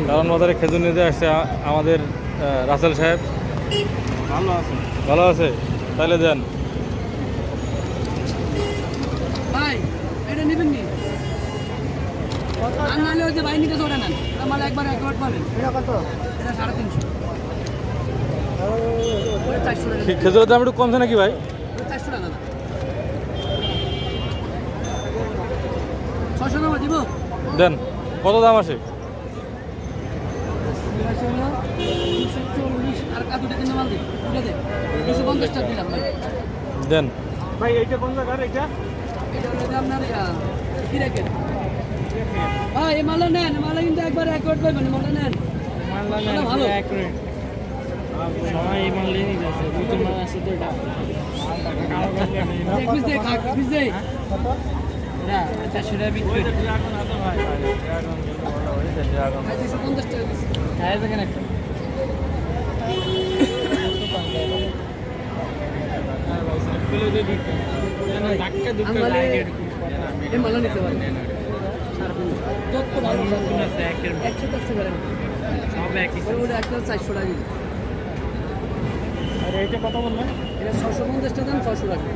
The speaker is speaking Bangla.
কারণ বাজারে খেজুর নিতে আসছে আমাদের রাসেল সাহেব। ভালো আছে। ভালো আছে, তাহলে দেন। ভাই এটা নেবেন নি? আর নাহলে ওই যে ভাই নিতে ওটা নেন, আমার একবার অ্যাকাউন্ট পাবেন। এটা কত? এটা 350। ওটা 400 টাকা। খেজুরের দাম একটু কমছে নাকি ভাই? 400 টাকা দাদা। 600 টাকা দিব? দেন। কত দাম আসে? 240 আর কাতুটা কিনে মাল দিই। উঠে দে। 250 টাকা দিলাম ভাই। দেন। ভাই এইটা কোন জায়গার এইটা? এটা হলো আপনার কি রেখে? হ্যাঁ এই মালটা নেন, মালটা কিন্তু একবার অ্যাকাউন্ট পাবেন, মালটা নেন। মানলা না ভালো। অ্যাকুরেট। সবাই এই মাল নিয়ে যাচ্ছে। দুটো মাল আছে তো এটা। এক পিস দে, এক পিস দে। না 400 টাকা বিক্রি করে। ড্রাগন আছে ভাই। ড্রাগন ভালো হইছে ড্রাগন। 250 টাকা দিছি। হ্যাঁ দেখেন একটা। ধাক্কা দুঃখ আমালে লাগে এই মালটা নিতে পারেন। যত ভালো আছে একের 110 টাকা। সব একই। ওটা একটা 400 টাকা দিন। আর এইটা কত বললেন? এটা 650 টাকা দাম, 600 টাকা।